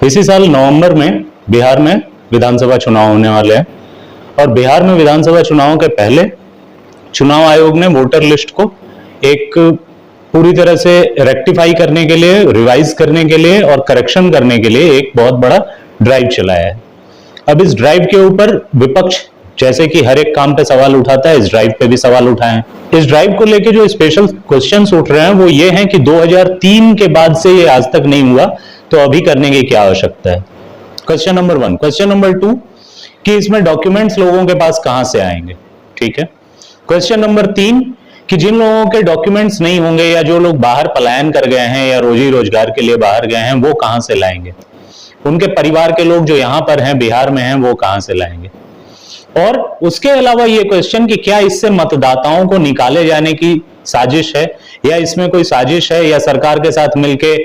इसी साल नवंबर में बिहार में विधानसभा चुनाव होने वाले हैं और बिहार में विधानसभा चुनाव के पहले चुनाव आयोग ने वोटर लिस्ट को एक पूरी तरह से रेक्टिफाई करने के लिए, रिवाइज करने के लिए और करेक्शन करने के लिए एक बहुत बड़ा ड्राइव चलाया है। अब इस ड्राइव के ऊपर विपक्ष जैसे कि हर एक काम पे सवाल उठाता है, इस ड्राइव पे भी सवाल उठाए हैं। इस ड्राइव को लेके जो स्पेशल क्वेश्चंस उठ रहे हैं वो ये हैं कि 2003 के बाद से ये आज तक नहीं हुआ, तो अभी करने की क्या आवश्यकता है। Question number 1। क्वेश्चन नंबर 2 कि इसमें डॉक्यूमेंट्स लोगों के पास कहां से आएंगे, ठीक है। क्वेश्चन नंबर 3 कि जिन लोगों के डॉक्यूमेंट्स नहीं होंगे या जो लोग बाहर पलायन कर गए हैं या रोजी रोजगार के लिए बाहर गए हैं वो कहां से लाएंगे, उनके परिवार के लोग जो यहां पर हैं, बिहार में हैं, वो कहां से लाएंगे। और उसके अलावा ये क्वेश्चन कि क्या इससे मतदाताओं को निकाले जाने की साजिश है या इसमें कोई साजिश है या सरकार के साथ मिलके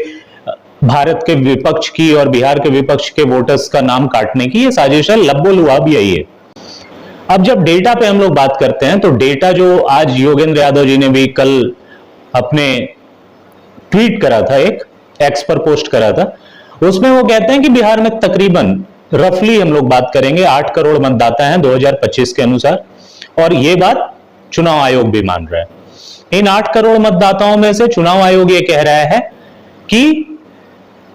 भारत के विपक्ष की और बिहार के विपक्ष के वोटर्स का नाम काटने की ये साजिश है। लब्बो लुआब यही है। अब जब डेटा पे हम लोग बात करते हैं तो डेटा जो आज योगेंद्र यादव जी ने भी कल अपने ट्वीट करा था, एक एक्स पर पोस्ट करा था, उसमें वो कहते हैं कि बिहार में तकरीबन रफली हम लोग बात करेंगे 8 करोड़ मतदाता हैं 2025 के अनुसार, और ये बात चुनाव आयोग भी मान रहा है। इन 8 करोड़ मतदाताओं में से चुनाव आयोग ये कह रहा है कि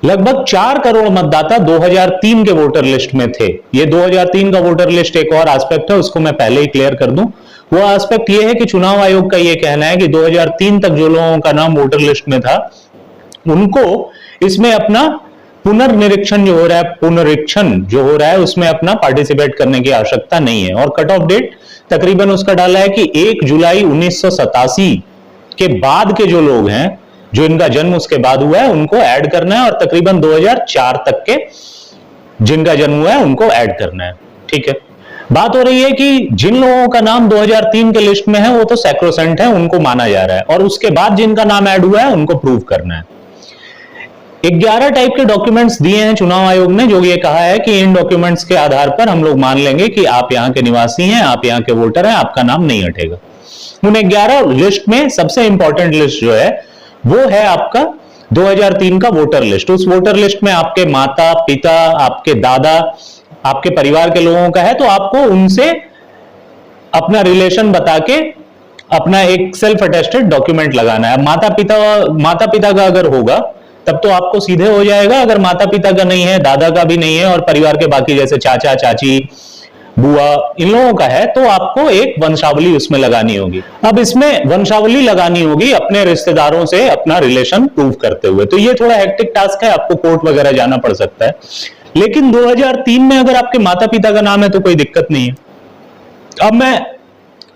लगभग 4 करोड़ मतदाता 2003 के वोटर लिस्ट में थे। ये 2003 का वोटर लिस्ट एक और एस्पेक्ट है, उसको मैं पहले ही क्लियर कर दूं। वो एस्पेक्ट ये है कि चुनाव आयोग का ये कहना है कि 2003 तक जो लोगों का नाम वोटर लिस्ट में था उनको इसमें अपना पुनर्निरीक्षण जो हो रहा है उसमें अपना पार्टिसिपेट करने की आवश्यकता नहीं है। और कट ऑफ डेट तकरीबन उसका डाला है कि 1 जुलाई 1987 के बाद के जो लोग हैं, जो इनका जन्म उसके बाद हुआ है, उनको ऐड करना है, और तकरीबन 2004 तक के जिनका जन्म हुआ है उनको ऐड करना है, ठीक है। बात हो रही है कि जिन लोगों का नाम 2003 के लिस्ट में है वो तो सैक्रोसेंट है, उनको माना जा रहा है, और उसके बाद जिनका नाम ऐड हुआ है उनको प्रूव करना है। 11 टाइप के डॉक्यूमेंट्स दिए हैं चुनाव आयोग ने, जो ये कहा है कि इन डॉक्यूमेंट्स के आधार पर हम लोग मान लेंगे कि आप यहाँ के निवासी हैं, आप यहाँ के वोटर हैं, आपका नाम नहीं हटेगा। उन 11 लिस्ट में सबसे इंपॉर्टेंट लिस्ट जो है वो है आपका 2003 का वोटर लिस्ट। उस वोटर लिस्ट में आपके माता पिता, आपके दादा, आपके परिवार के लोगों का है, तो आपको उनसे अपना रिलेशन बता के अपना एक सेल्फ अटेस्टेड डॉक्यूमेंट लगाना है। माता पिता का अगर होगा तब तो आपको सीधे हो जाएगा, अगर माता पिता का नहीं है, दादा का भी नहीं है, और परिवार के बाकी जैसे चाचा चाची बुआ इन लोगों का है, तो आपको एक वंशावली उसमें लगानी होगी। अब इसमें वंशावली लगानी होगी अपने रिश्तेदारों से अपना रिलेशन प्रूव करते हुए, तो ये थोड़ा हेक्टिक टास्क है, आपको कोर्ट वगैरह जाना पड़ सकता है। लेकिन 2003 में अगर आपके माता पिता का नाम है तो कोई दिक्कत नहीं है। अब मैं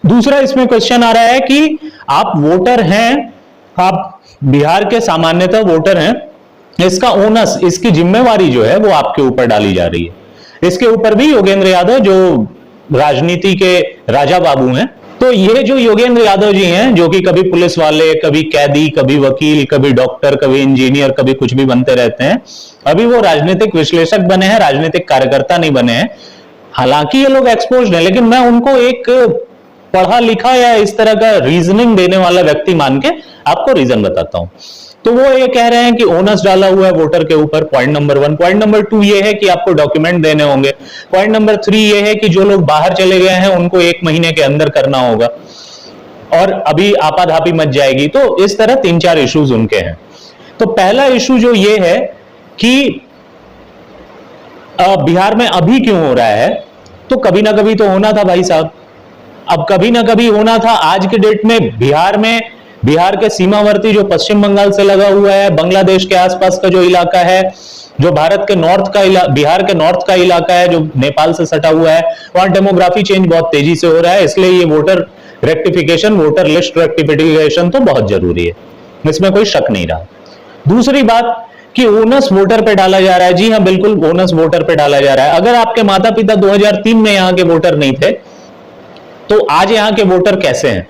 दूसरा इसमें क्वेश्चन आ रहा है कि आप वोटर हैं, आप बिहार के सामान्यतः वोटर हैं, इसका ओनस, इसकी जिम्मेवारी जो है वो आपके ऊपर डाली जा रही है। इसके ऊपर भी योगेंद्र यादव जो राजनीति के राजा बाबू हैं, तो ये जो योगेंद्र यादव जी हैं, जो कि कभी पुलिस वाले, कभी कैदी, कभी वकील, कभी डॉक्टर, कभी इंजीनियर, कभी कुछ भी बनते रहते हैं, अभी वो राजनीतिक विश्लेषक बने हैं, राजनीतिक कार्यकर्ता नहीं बने हैं। हालांकि ये लोग एक्सपोज्ड हैं, लेकिन मैं उनको एक पढ़ा लिखा या इस तरह का रीजनिंग देने वाला व्यक्ति मान के आपको रीजन बताता हूं। तो वो ये कह रहे हैं कि ओनस डाला हुआ है वोटर के ऊपर, पॉइंट नंबर 1। पॉइंट नंबर 2 ये है कि आपको डॉक्यूमेंट देने होंगे। पॉइंट नंबर 3 ये है कि जो लोग बाहर चले गए हैं उनको 1 महीने के अंदर करना होगा, और अभी आपाधापी मच जाएगी। तो इस तरह 3-4 इश्यूज उनके हैं। तो पहला इशू जो ये है कि बिहार में अभी क्यों हो रहा है, तो कभी ना कभी तो होना था भाई साहब। अब कभी ना कभी होना था। आज के डेट में बिहार के सीमावर्ती जो पश्चिम बंगाल से लगा हुआ है, बांग्लादेश के आसपास का जो इलाका है, जो भारत के बिहार के नॉर्थ का इलाका है, जो नेपाल से सटा हुआ है, वहां डेमोग्राफी चेंज बहुत तेजी से हो रहा है। इसलिए ये voter rectification, voter list rectification तो बहुत जरूरी है, इसमें कोई शक नहीं रहा। दूसरी बात कि ओनस वोटर पे डाला जा रहा है। जी हाँ, बिल्कुल ओनस वोटर पे डाला जा रहा है। अगर आपके माता पिता 2003 में यहाँ के वोटर नहीं थे तो आज यहाँ के वोटर कैसे हैं?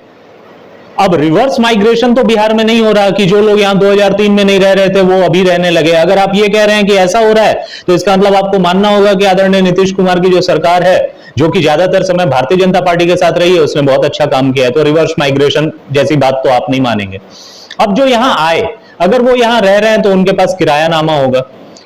अब रिवर्स माइग्रेशन तो बिहार में नहीं हो रहा कि जो लोग यहाँ 2003 में नहीं रह रहे थे वो अभी रहने लगे। अगर आप ये कह रहे हैं कि ऐसा हो रहा है तो इसका मतलब आपको मानना होगा कि आदरणीय नीतीश कुमार की जो सरकार है, जो कि ज्यादातर समय भारतीय जनता पार्टी के साथ रही है, उसने बहुत अच्छा काम किया है। तो रिवर्स माइग्रेशन जैसी बात तो आप नहीं मानेंगे। अब जो यहाँ आए, अगर वो यहाँ रह रहे हैं तो उनके पास किरायानामा होगा।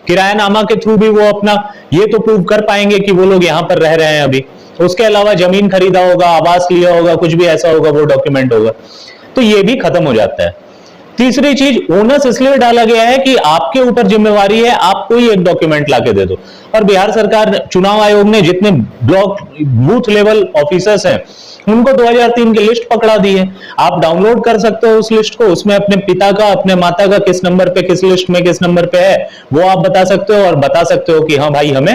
किरायानामा के थ्रू भी वो अपना ये तो प्रूव कर पाएंगे कि वो लोग यहां पर रह रहे हैं अभी। उसके अलावा जमीन खरीदा होगा, आवास लिया होगा, कुछ भी ऐसा होगा, वो डॉक्यूमेंट होगा, तो ये भी खत्म हो जाता है। तीसरी चीज, ओनस इसलिए डाला गया है कि आपके ऊपर जिम्मेवारी है, आप कोई एक डॉक्यूमेंट लाके दे दो। और बिहार सरकार, चुनाव आयोग ने जितने ब्लॉक बूथ लेवल ऑफिसर्स हैं उनको 2003 की लिस्ट पकड़ा दी है। आप डाउनलोड कर सकते हो उस लिस्ट को, उसमें अपने पिता का, अपने माता का किस नंबर पे, किस लिस्ट में किस नंबर पे है वो आप बता सकते हो, और बता सकते हो कि हाँ भाई हमें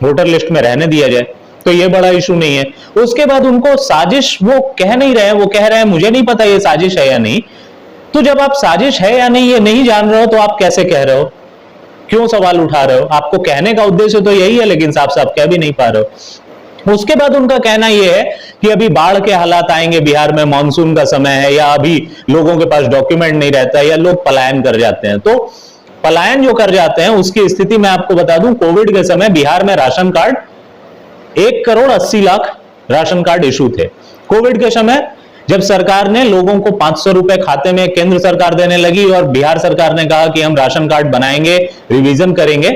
वोटर लिस्ट में रहने दिया जाए। तो ये बड़ा इशू नहीं है। उसके बाद उनको साजिश, वो कह नहीं रहे हैं, वो कह रहे हैं मुझे नहीं पता ये साजिश है या नहीं। तो जब आप साजिश है या नहीं ये नहीं जान रहे हो तो आप कैसे कह रहे हो, क्यों सवाल उठा रहे हो? आपको कहने का उद्देश्य तो यही है, लेकिन साफ साफ कह भी नहीं पा रहे हो। उसके बाद उनका कहना यह है कि अभी बाढ़ के हालात आएंगे बिहार में, मानसून का समय है, या अभी लोगों के पास डॉक्यूमेंट नहीं रहता, या लोग पलायन कर जाते हैं। तो पलायन जो कर जाते हैं उसकी स्थिति मैं आपको बता दूं, कोविड के समय बिहार में ration card 1,80,00,000 ration card issue थे। कोविड के समय जब सरकार ने लोगों को 500 रुपए खाते में केंद्र सरकार देने लगी और बिहार सरकार ने कहा कि हम राशन कार्ड बनाएंगे, रिवीजन करेंगे,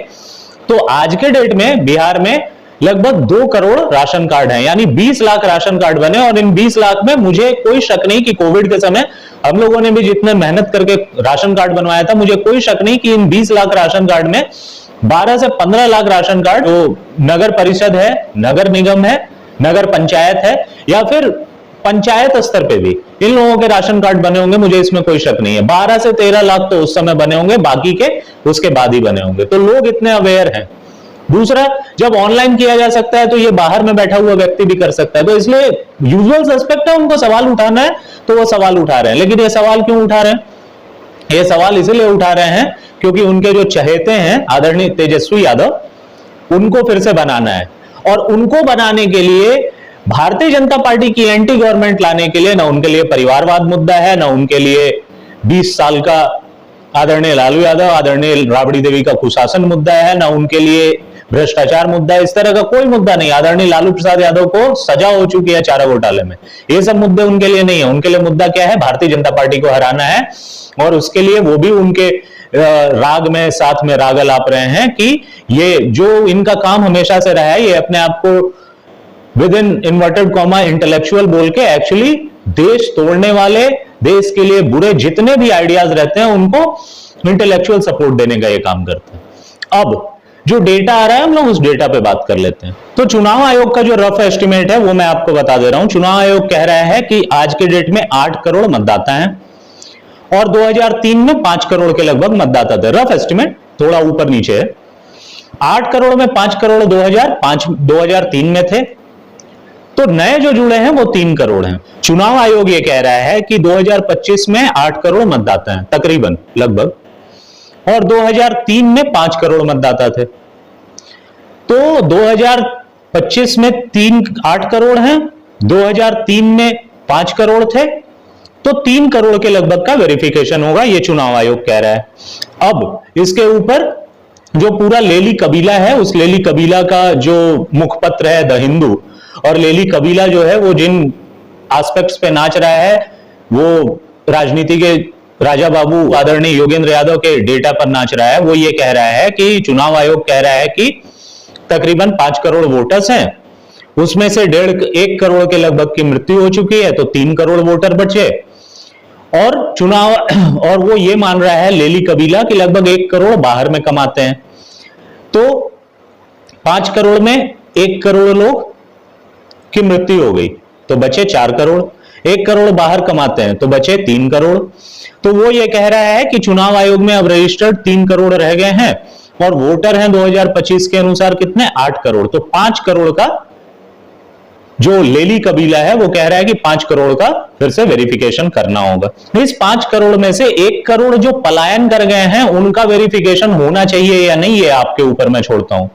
तो आज के डेट में बिहार में लगभग 2 करोड़ राशन कार्ड हैं, यानी 20 लाख राशन कार्ड बने। और इन 20 लाख में मुझे कोई शक नहीं कि कोविड के समय हम लोगों ने भी जितने मेहनत करके राशन कार्ड बनवाया था, मुझे कोई शक नहीं कि इन 20 लाख राशन कार्ड में 12 से 15 लाख राशन कार्ड जो नगर परिषद है, नगर निगम है, नगर पंचायत है, या फिर पंचायत स्तर पे भी इन लोगों के राशन कार्ड बने होंगे, मुझे इसमें कोई शक नहीं है। 12 से 13 लाख तो उस समय बने होंगे, बाकी के उसके बाद ही बने होंगे। तो लोग इतने अवेयर हैं। दूसरा, जब ऑनलाइन किया जा सकता है तो ये बाहर में बैठा हुआ व्यक्ति भी कर सकता है। तो इसलिए यूजुअल सस्पेक्ट है, उनको सवाल उठाना है तो वो सवाल उठा रहे हैं। लेकिन ये सवाल क्यों उठा रहे हैं? ये सवाल इसलिए उठा रहे हैं क्योंकि उनके जो चहेते हैं आदरणीय तेजस्वी यादव, उनको फिर से बनाना है। और उनको बनाने के लिए भारतीय जनता पार्टी की एंटी गवर्नमेंट लाने के लिए ना उनके लिए परिवारवाद मुद्दा है, ना उनके लिए 20 साल का आदरणीय लालू यादव, आदरणीय राबड़ी देवी का कुशासन मुद्दा है, ना उनके लिए भ्रष्टाचार मुद्दा है। इस तरह का कोई मुद्दा नहीं। आदरणीय लालू प्रसाद यादव को सजा हो चुकी है चारा घोटाले में, ये सब मुद्दे उनके लिए नहीं है। उनके लिए मुद्दा क्या है? भारतीय जनता पार्टी को हराना है। और उसके लिए वो भी उनके राग में, साथ में राग अलाप रहे हैं कि ये जो इनका काम हमेशा से रहा है, ये अपने आप को with in inverted comma intellectual बोल के एक्चुअली देश तोड़ने वाले, देश के लिए बुरे जितने भी आइडियाज रहते हैं उनको इंटेलेक्चुअल सपोर्ट देने का ये काम करते हैं। अब जो डेटा आ रहा है हम लोग उस डेटा पे बात कर लेते हैं। तो चुनाव आयोग का जो रफ एस्टिमेट है वो मैं आपको बता दे रहा हूं। चुनाव आयोग कह रहा है कि आज के डेट में 8 करोड़ मतदाता हैं और 2003 में 5 करोड़ के लगभग मतदाता थे। रफ एस्टिमेट, थोड़ा ऊपर नीचे है। 8 करोड़ में 5 करोड़ 2003 में थे, तो नए जो जुड़े हैं वो 3 करोड़ हैं। चुनाव आयोग ये कह रहा है कि 2025 में 8 करोड़ मतदाता हैं तकरीबन, लगभग, और 2003 में 5 करोड़ मतदाता थे। तो 2025 में 8 करोड़ हैं, 2003 में 5 करोड़ थे, तो 3 करोड़ के लगभग का वेरिफिकेशन होगा, ये चुनाव आयोग कह रहा है। अब इसके ऊपर जो पूरा लेली कबीला है, उस लेली कबीला का जो मुखपत्र है द हिंदू, और लेली कबीला जो है वो जिन एस्पेक्ट्स पे नाच रहा है वो राजनीति के राजा बाबू आदरणीय योगेंद्र यादव के डेटा पर नाच रहा है। वो ये कह रहा है कि चुनाव आयोग कह रहा है कि तकरीबन 5 करोड़ वोटर्स हैं, उसमें से 1.5 करोड़ के लगभग की मृत्यु हो चुकी है, तो 3 करोड़ वोटर बचे। और और वो ये मान रहा है लेली कबीला कि लगभग 1 करोड़ बाहर में कमाते हैं। तो 5 करोड़ में 1 करोड़ लोग की मृत्यु हो गई, तो बचे 4 करोड़। 1 करोड़ बाहर कमाते हैं तो बचे 3 करोड़। तो वो ये कह रहा है कि चुनाव आयोग में अब रजिस्टर्ड 3 करोड़ रह गए हैं और वोटर हैं 2025 के अनुसार कितने? 8 करोड़। तो 5 करोड़ का जो लेली कबीला है वो कह रहा है कि 5 करोड़ का फिर से वेरिफिकेशन करना होगा। इस 5 करोड़ में से 1 करोड़ जो पलायन कर गए हैं उनका वेरिफिकेशन होना चाहिए या नहीं, ये आपके ऊपर मैं छोड़ता हूं।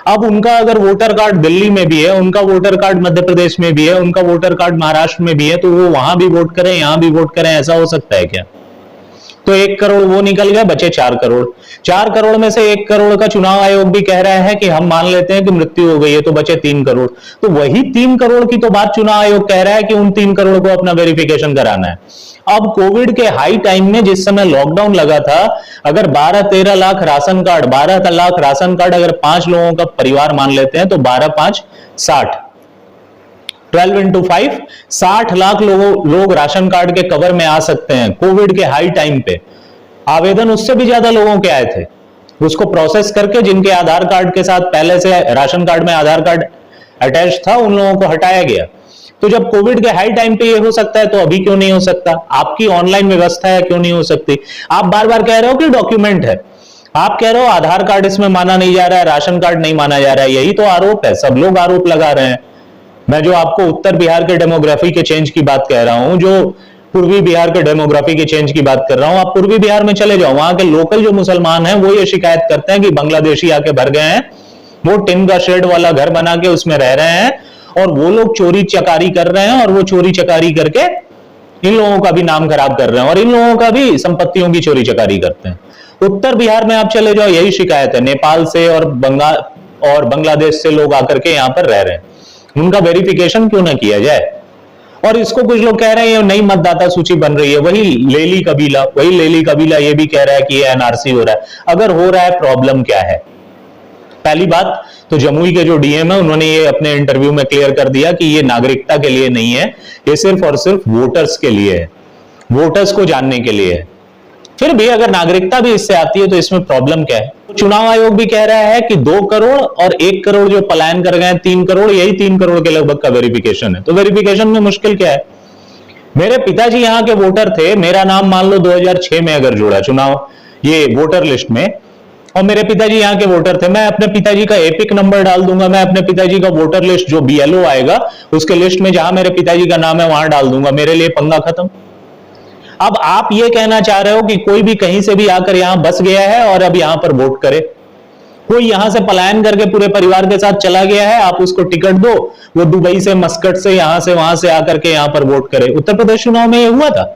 अब उनका अगर वोटर कार्ड दिल्ली में भी है, उनका वोटर कार्ड मध्य प्रदेश में भी है, उनका वोटर कार्ड महाराष्ट्र में भी है, तो वो वहां भी वोट करें, यहां भी वोट करें, ऐसा हो सकता है क्या? तो 1 करोड़ वो निकल गया, बचे 4 करोड़। 4 करोड़ में से 1 करोड़ का चुनाव आयोग भी कह रहा है कि हम मान लेते हैं कि मृत्यु हो गई है, तो बचे 3 करोड़। तो वही 3 करोड़ की तो बात चुनाव आयोग कह रहा है कि उन 3 करोड़ को अपना वेरिफिकेशन कराना है। अब कोविड के हाई टाइम में जिस समय लॉकडाउन लगा था, अगर 12-13 lakh ration card, 12 lakh ration card अगर 5 लोगों का परिवार मान लेते हैं तो 12-5 60, 12 into 5 60 लाख लोग राशन कार्ड के कवर में आ सकते हैं। कोविड के हाई टाइम पे आवेदन उससे भी ज्यादा लोगों के आए थे। उसको प्रोसेस करके जिनके आधार कार्ड के साथ पहले से राशन कार्ड में आधार कार्ड अटैच था, उन लोगों को हटाया गया। तो जब कोविड के हाई टाइम पे ये हो सकता है तो अभी क्यों नहीं हो सकता? आपकी ऑनलाइन व्यवस्था है, क्यों नहीं हो सकती? आप बार बार कह रहे हो कि डॉक्यूमेंट है, आप कह रहे हो आधार कार्ड इसमें माना नहीं जा रहा है, राशन कार्ड नहीं माना जा रहा है, यही तो आरोप है, सब लोग आरोप लगा रहे हैं। मैं जो आपको उत्तर बिहार के डेमोग्राफी के चेंज की बात कह रहा हूं, जो पूर्वी बिहार के डेमोग्राफी के चेंज की बात कर रहा हूं, आप पूर्वी बिहार में चले जाओ, वहां के लोकल जो मुसलमान हैं वो ये शिकायत करते हैं कि बांग्लादेशी आके भर गए हैं, वो टिन का शेड वाला घर बना के उसमें रह रहे हैं और वो लोग चोरी चकारी कर रहे हैं और वो चोरी चकारी करके इन लोगों का भी नाम खराब कर रहे हैं और इन लोगों का भी संपत्तियों की चोरी चकारी करते हैं। उत्तर बिहार में आप चले जाओ, यही शिकायत है, नेपाल से और बांग्लादेश से लोग आकर के यहां पर रह रहे हैं, उनका वेरिफिकेशन क्यों ना किया जाए? और इसको कुछ लोग कह रहे हैं नई मतदाता सूची बन रही है, वही लेली कबीला ये भी कह रहा है कि ये एनआरसी हो रहा है। अगर हो रहा है, प्रॉब्लम क्या है? पहली बात तो जमुई के जो डीएम है उन्होंने ये अपने इंटरव्यू में क्लियर कर दिया कि ये नागरिकता के लिए नहीं है, ये सिर्फ और सिर्फ वोटर्स के लिए है, वोटर्स को जानने के लिए है। फिर भी अगर नागरिकता भी इससे आती है तो इसमें प्रॉब्लम क्या है? चुनाव आयोग भी कह रहा है कि 2 करोड़ और 1 करोड़ जो पलायन कर गए 3 करोड़, यही 3 करोड़ के लगभग का वेरिफिकेशन है। तो वेरिफिकेशन में मुश्किल क्या है? मेरे पिताजी यहां के वोटर थे, मेरा नाम मान लो 2006 में अगर जुड़ा चुनाव ये वोटर लिस्ट में, और मेरे पिताजी यहाँ के वोटर थे, मैं अपने पिताजी का एपिक नंबर डाल दूंगा, मैं अपने पिताजी का वोटर लिस्ट जो बीएलओ आएगा उसके लिस्ट में जहां मेरे पिताजी का नाम है वहां डाल दूंगा, मेरे लिए पंगा खत्म। अब आप ये कहना चाह रहे हो कि कोई भी कहीं से भी आकर यहां बस गया है और अब यहां पर वोट करे, कोई यहां से पलायन करके पूरे परिवार के साथ चला गया है, आप उसको टिकट दो, वो दुबई से, मस्कट से, यहां से वहां से आकर के यहां पर वोट करे। उत्तर प्रदेश चुनाव में ये हुआ था,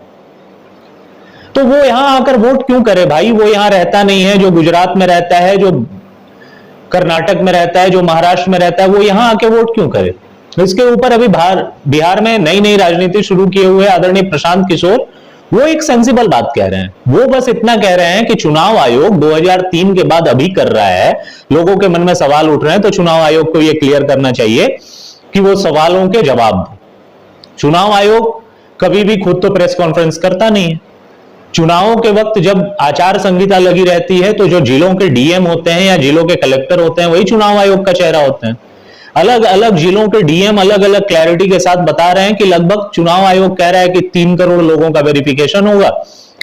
तो वो यहां आकर वोट क्यों करे भाई? वो यहां रहता नहीं है, जो गुजरात में रहता है, जो कर्नाटक में रहता है, जो महाराष्ट्र में रहता है, वो यहां आके वोट क्यों करे? इसके ऊपर अभी बिहार में नई नई राजनीति शुरू किए हुए आदरणीय प्रशांत किशोर वो एक सेंसिबल बात कह रहे हैं। वो बस इतना कह रहे हैं कि चुनाव आयोग 2003 के बाद अभी कर रहा है, लोगों के मन में सवाल उठ रहे हैं, तो चुनाव आयोग को यह क्लियर करना चाहिए कि वो सवालों के जवाब दे। चुनाव आयोग कभी भी खुद तो प्रेस कॉन्फ्रेंस करता नहीं है। चुनावों के वक्त जब आचार संहिता लगी रहती है तो जो जिलों के डीएम होते हैं या जिलों के कलेक्टर होते हैं वही चुनाव आयोग का चेहरा होते हैं। अलग अलग जिलों के डीएम अलग अलग क्लैरिटी के साथ बता रहे हैं कि लगभग चुनाव आयोग कह रहा है कि 3 करोड़ लोगों का वेरिफिकेशन होगा,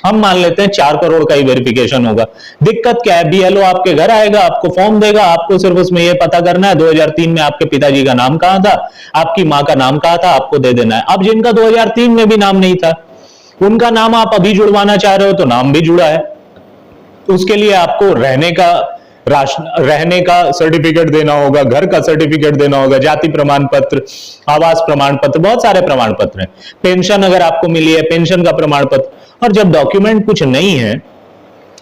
हम मान लेते हैं 4 करोड़ का ही वेरिफिकेशन होगा। दिक्कत क्या है? बीएलओ आपके घर आएगा, आपको फॉर्म देगा, आपको सिर्फ उसमें यह पता करना है 2003 में आपके पिताजी का नाम कहां था, आपकी मां का नाम कहां था, आपको दे देना है। अब जिनका 2003 में भी नाम नहीं था, उनका नाम आप अभी जुड़वाना चाह रहे हो तो नाम भी जुड़ा है, उसके लिए आपको रहने का सर्टिफिकेट देना होगा, घर का सर्टिफिकेट देना होगा, जाति प्रमाण पत्र, आवास प्रमाण पत्र, बहुत सारे प्रमाण पत्र हैं। पेंशन अगर आपको मिली है, पेंशन का प्रमाण पत्र। और जब डॉक्यूमेंट कुछ नहीं है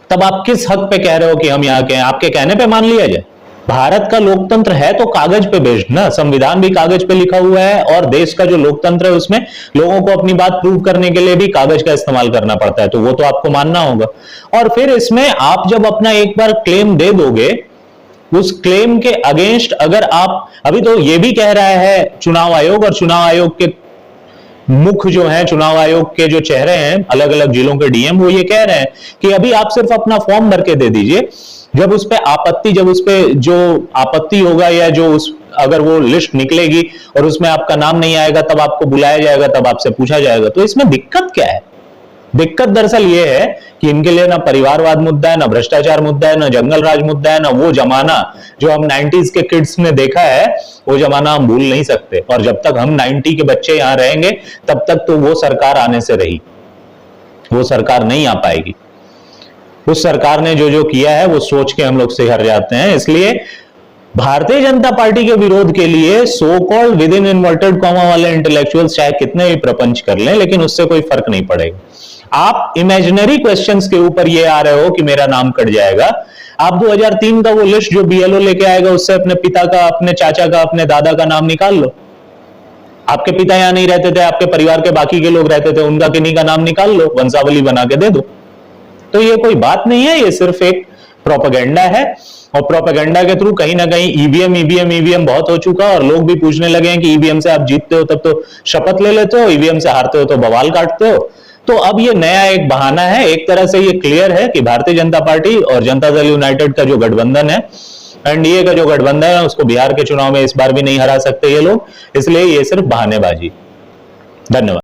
तब आप किस हक पे कह रहे हो कि हम यहाँ के हैं? आपके कहने पे मान लिया जाए? भारत का लोकतंत्र है तो कागज पे बेस्ड ना, संविधान भी कागज पे लिखा हुआ है और देश का जो लोकतंत्र है उसमें लोगों को अपनी बात प्रूव करने के लिए भी कागज का इस्तेमाल करना पड़ता है, तो वो तो आपको मानना होगा। और फिर इसमें आप जब अपना एक बार क्लेम दे दोगे, उस क्लेम के अगेंस्ट अगर आप, अभी तो ये भी कह रहा है चुनाव आयोग, और चुनाव आयोग के मुख्य जो है, चुनाव आयोग के जो चेहरे हैं अलग अलग जिलों के डीएम, वो ये कह रहे हैं कि अभी आप सिर्फ अपना फॉर्म भर के दे दीजिए, जब उस पे जो आपत्ति होगा या जो उस अगर वो लिस्ट निकलेगी और उसमें आपका नाम नहीं आएगा तब आपको बुलाया जाएगा, तब आपसे पूछा जाएगा। तो इसमें दिक्कत क्या है? दिक्कत दरअसल ये है कि इनके लिए ना परिवारवाद मुद्दा है, ना भ्रष्टाचार मुद्दा है, ना जंगल राज मुद्दा है, ना वो जमाना जो हम 90s के किड्स ने देखा है, वो जमाना हम भूल नहीं सकते। और जब तक हम 90 के बच्चे यहां रहेंगे तब तक तो वो सरकार आने से रही, वो सरकार नहीं आ पाएगी। उस सरकार ने जो जो किया है वो सोच के हम लोग सिहर जाते हैं। इसलिए भारतीय जनता पार्टी के विरोध के लिए so called with in inverted comma वाले इंटेलेक्चुअल्स चाहे कितने भी प्रपंच कर लें, लेकिन उससे कोई फर्क नहीं पड़ेगा। आप इमेजिनरी क्वेश्चंस के ऊपर ये आ रहे हो कि मेरा नाम कट जाएगा। आप 2003 का वो लिस्ट जो बीएलओ लेके आएगा उससे अपने पिता का, अपने चाचा का, अपने दादा का नाम निकाल लो। आपके पिता यहां नहीं रहते थे, आपके परिवार के बाकी के लोग रहते थे, उनका किन्हीं का नाम निकाल लो, वंशावली बना के दे दो। तो ये कोई बात नहीं है, ये सिर्फ एक प्रोपेगेंडा है, और प्रोपेगेंडा के थ्रू कहीं ना कहीं ईवीएम बहुत हो चुका, और लोग भी पूछने लगे हैं कि ईवीएम से आप जीतते हो तब तो शपथ ले लेते हो, ईवीएम से हारते हो तो बवाल काटते हो। तो अब ये नया एक बहाना है, एक तरह से ये क्लियर है कि भारतीय जनता पार्टी और जनता दल यूनाइटेड का जो गठबंधन है, एनडीए का जो गठबंधन है, उसको बिहार के चुनाव में इस बार भी नहीं हरा सकते ये लोग, इसलिए ये सिर्फ बहानेबाजी। धन्यवाद।